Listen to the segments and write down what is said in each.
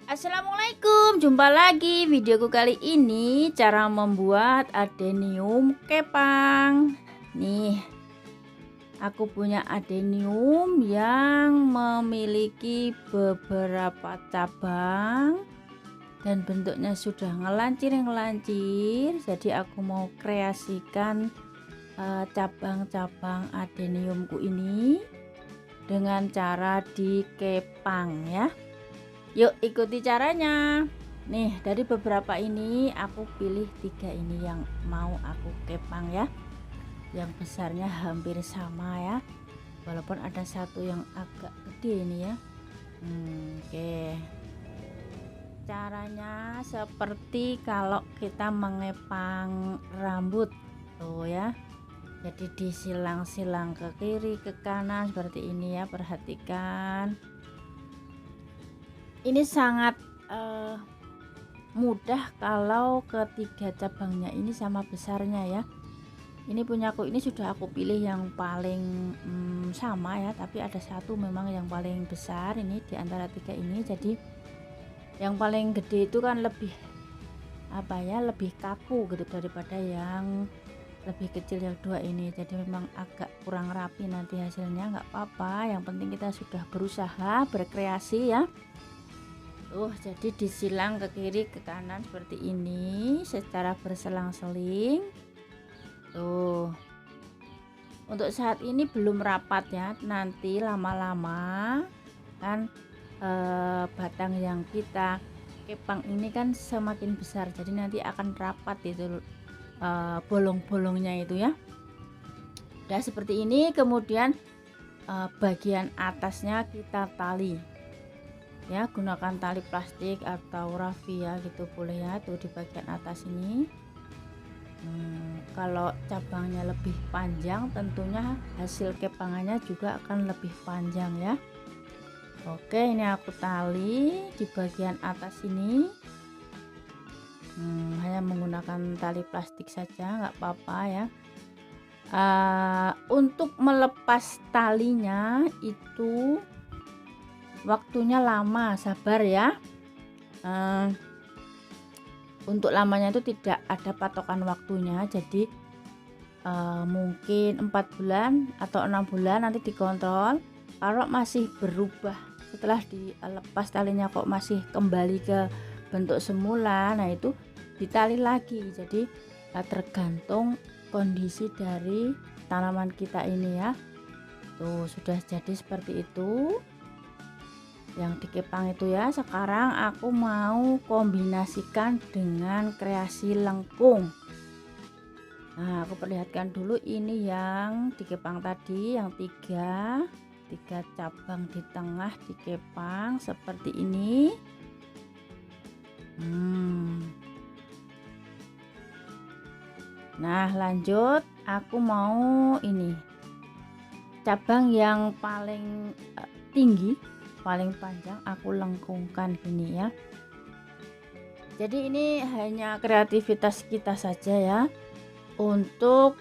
Assalamualaikum, jumpa lagi videoku kali ini cara membuat adenium kepang. Nih, aku punya adenium yang memiliki beberapa cabang dan bentuknya sudah ngelancir. Jadi aku mau kreasikan cabang-cabang adeniumku ini dengan cara dikepang ya. Yuk ikuti caranya. Nih, dari beberapa ini aku pilih 3 ini yang mau aku kepang ya. Yang besarnya hampir sama ya, walaupun ada satu yang agak gede ini ya. Oke. Caranya seperti kalau kita mengepang rambut tuh ya. Jadi disilang-silang ke kiri ke kanan seperti ini ya, perhatikan. Ini sangat mudah kalau ketiga cabangnya ini sama besarnya ya. Ini punyaku ini sudah aku pilih yang paling sama ya, tapi ada satu memang yang paling besar ini di antara 3 ini. Jadi yang paling gede itu kan lebih lebih kaku gitu daripada yang lebih kecil yang 2 ini. Jadi memang agak kurang rapi nanti hasilnya, nggak apa-apa, yang penting kita sudah berusaha berkreasi ya. Jadi disilang ke kiri ke kanan seperti ini secara berselang-seling. Untuk saat ini belum rapat ya, nanti lama-lama kan batang yang kita kepang ini kan semakin besar, jadi nanti akan rapat itu bolong-bolongnya itu ya. Udah seperti ini, kemudian bagian atasnya kita tali ya, gunakan tali plastik atau raffia gitu boleh ya, tuh di bagian atas ini. Kalau cabangnya lebih panjang tentunya hasil kepangannya juga akan lebih panjang ya. Oke, ini aku tali di bagian atas ini. Hanya menggunakan tali plastik saja, nggak apa-apa ya. Untuk melepas talinya itu waktunya lama, sabar ya. Untuk lamanya itu tidak ada patokan waktunya, jadi mungkin 4 bulan atau 6 bulan nanti dikontrol. Kalau masih berubah setelah dilepas talinya kok masih kembali ke bentuk semula, nah itu ditali lagi. Jadi tergantung kondisi dari tanaman kita ini ya. Tuh sudah jadi seperti itu yang dikepang itu ya. Sekarang aku mau kombinasikan dengan kreasi lengkung. Nah, aku perlihatkan dulu ini yang dikepang tadi, yang tiga cabang di tengah dikepang seperti ini. Nah, lanjut aku mau ini cabang yang paling tinggi, paling panjang aku lengkungkan gini ya. Jadi ini hanya kreativitas kita saja ya untuk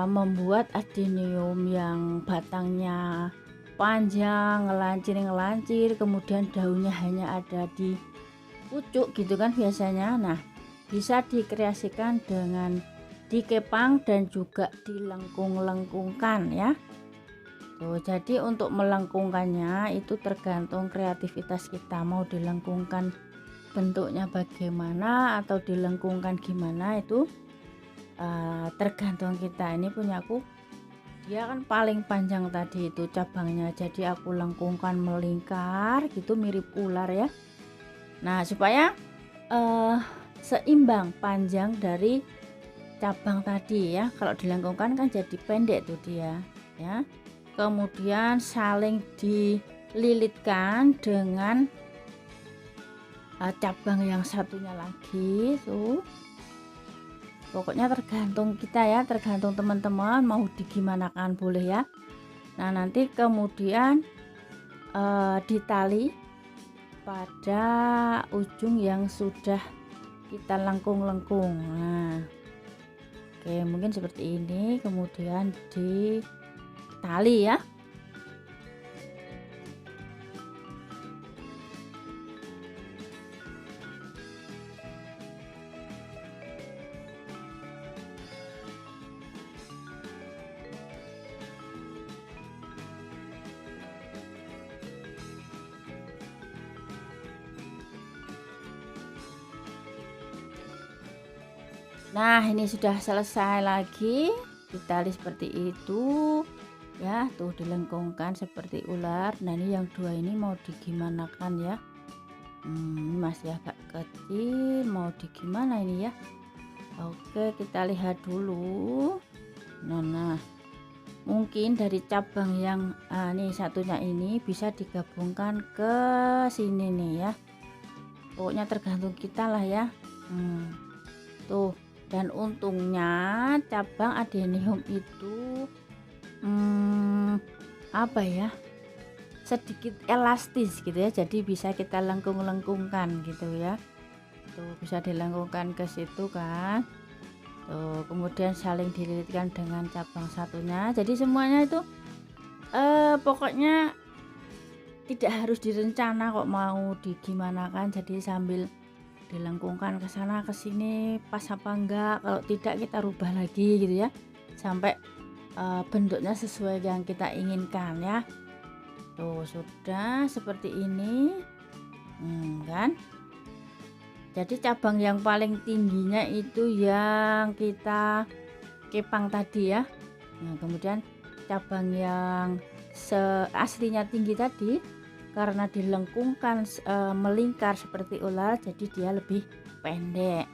membuat adenium yang batangnya panjang, ngelancir, kemudian daunnya hanya ada di pucuk gitu kan biasanya. Nah, bisa dikreasikan dengan dikepang dan juga dilengkung-lengkungkan ya. Jadi untuk melengkungkannya itu tergantung kreativitas kita, mau dilengkungkan bentuknya bagaimana atau dilengkungkan gimana itu tergantung kita. Ini punyaku dia kan paling panjang tadi itu cabangnya, jadi aku lengkungkan melingkar gitu mirip ular ya. Nah, supaya seimbang panjang dari cabang tadi ya. Kalau dilengkungkan kan jadi pendek tuh dia ya. Kemudian saling dililitkan dengan cabang yang satunya lagi tuh. Pokoknya tergantung kita ya, tergantung teman-teman mau digimanakan boleh ya. Nah, nanti kemudian ditali pada ujung yang sudah kita lengkung-lengkung. Nah, oke, mungkin seperti ini, kemudian ditali ya. Nah, ini sudah selesai lagi, ditali seperti itu ya, tuh dilengkungkan seperti ular. Nah, ini yang dua ini mau digimanakan ya. Ini masih agak kecil, mau digimana ini ya. Oke, kita lihat dulu. Nah, mungkin dari cabang yang nih satunya ini bisa digabungkan ke sini nih ya. Pokoknya tergantung kita lah ya. Tuh, dan untungnya cabang adenium itu apa ya, sedikit elastis gitu ya, jadi bisa kita lengkung-lengkungkan gitu ya. Tuh, bisa dilengkungkan ke situ kan. Tuh, kemudian saling dililitkan dengan cabang satunya. Jadi semuanya itu pokoknya tidak harus direncana kok mau digimanakan. Jadi sambil dilengkungkan ke sana ke sini pas apa enggak, kalau tidak kita rubah lagi gitu ya, sampai bentuknya sesuai yang kita inginkan ya. Tuh, sudah seperti ini kan. Jadi cabang yang paling tingginya itu yang kita kepang tadi ya. Nah, kemudian cabang yang aslinya tinggi tadi karena dilengkungkan melingkar seperti ular, jadi dia lebih pendek.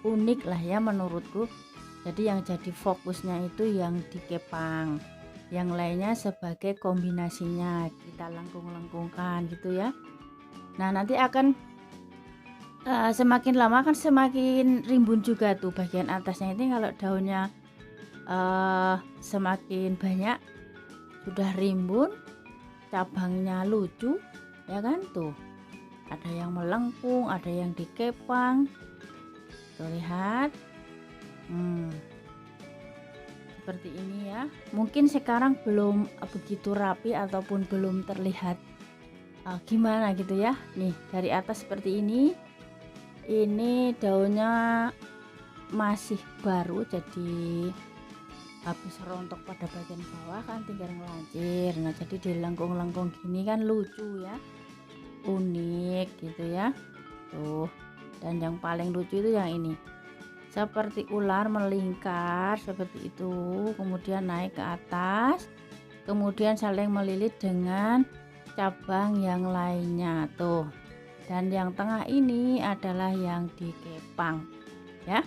Unik lah ya menurutku. Jadi yang jadi fokusnya itu yang dikepang, yang lainnya sebagai kombinasinya kita lengkung-lengkungkan gitu ya. Nah, nanti akan semakin lama kan semakin rimbun juga tuh bagian atasnya ini. Kalau daunnya semakin banyak, sudah rimbun, cabangnya lucu ya kan. Tuh, ada yang melengkung, ada yang dikepang. Tuh, lihat seperti ini ya. Mungkin sekarang belum begitu rapi ataupun belum terlihat gimana gitu ya. Nih, dari atas seperti ini daunnya masih baru, jadi habis rontok pada bagian bawah kan tinggal ngelancir. Nah, jadi dilengkung-lengkung gini kan lucu ya, unik gitu ya. Tuh, dan yang paling lucu itu yang ini, seperti ular melingkar seperti itu, kemudian naik ke atas, kemudian saling melilit dengan cabang yang lainnya tuh. Dan yang tengah ini adalah yang dikepang ya.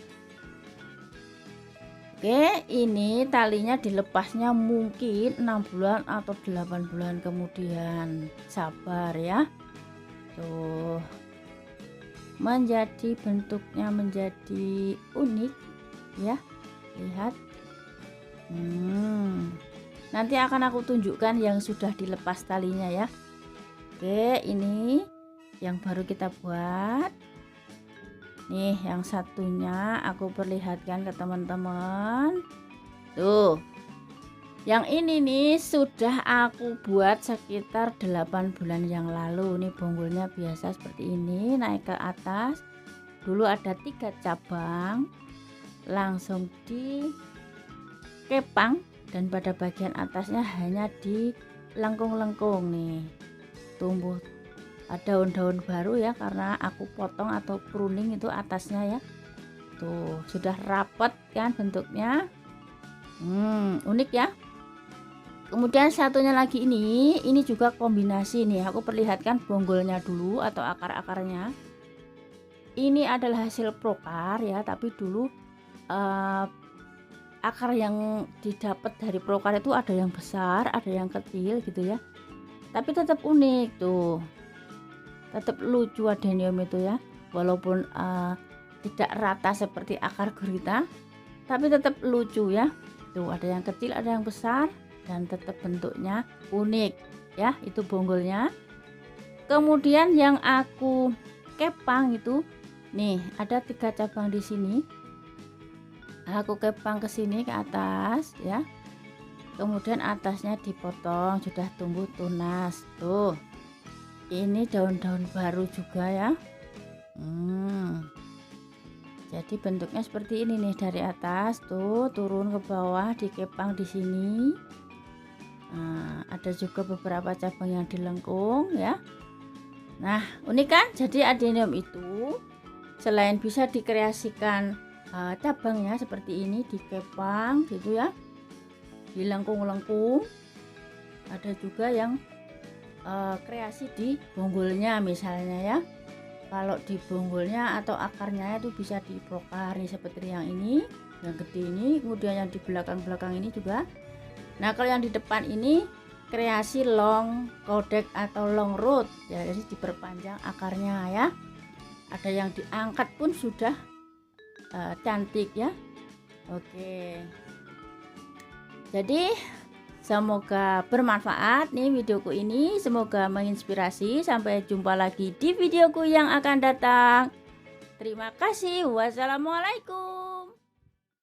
Oke, ini talinya dilepasnya mungkin 6 bulan atau 8 bulan kemudian. Sabar ya. Tuh, menjadi bentuknya menjadi unik ya, lihat. Nanti akan aku tunjukkan yang sudah dilepas talinya ya. Oke, ini yang baru kita buat nih, yang satunya aku perlihatkan ke teman-teman. Tuh, yang ini nih sudah aku buat sekitar 8 bulan yang lalu. Nih bonggolnya biasa seperti ini, naik ke atas. Dulu ada 3 cabang, langsung dikepang, dan pada bagian atasnya hanya dilengkung-lengkung nih. Tumbuh daun-daun baru ya, karena aku potong atau pruning itu atasnya ya. Tuh, sudah rapet kan bentuknya. Unik ya. Kemudian satunya lagi ini juga kombinasi nih. Aku perlihatkan bonggolnya dulu atau akar-akarnya. Ini adalah hasil prokar ya, tapi dulu akar yang didapat dari prokar itu ada yang besar, ada yang kecil gitu ya. Tapi tetap unik tuh. Tetap lucu adenium itu ya, walaupun tidak rata seperti akar gurita, tapi tetap lucu ya. Tuh, ada yang kecil, ada yang besar, dan tetap bentuknya unik ya. Itu bonggolnya. Kemudian yang aku kepang itu nih, ada 3 cabang di sini. Aku kepang ke sini ke atas ya. Kemudian atasnya dipotong, sudah tumbuh tunas tuh. Ini daun-daun baru juga ya. Jadi bentuknya seperti ini nih, dari atas tuh turun ke bawah, dikepang di sini. Ada juga beberapa cabang yang dilengkung ya. Nah, unik kan? Jadi adenium itu selain bisa dikreasikan cabangnya seperti ini, dikepang gitu ya, dilengkung-lengkung, ada juga yang kreasi di bonggolnya misalnya ya. Kalau di bonggolnya atau akarnya itu bisa dibongkar nih, seperti yang ini, yang gede ini, kemudian yang di belakang-belakang ini juga. Nah kalau yang di depan ini kreasi long kodek atau long root ya, jadi diperpanjang akarnya ya. Ada yang diangkat pun sudah cantik ya. Oke, jadi semoga bermanfaat nih videoku ini, semoga menginspirasi. Sampai jumpa lagi di videoku yang akan datang. Terima kasih. Wassalamualaikum.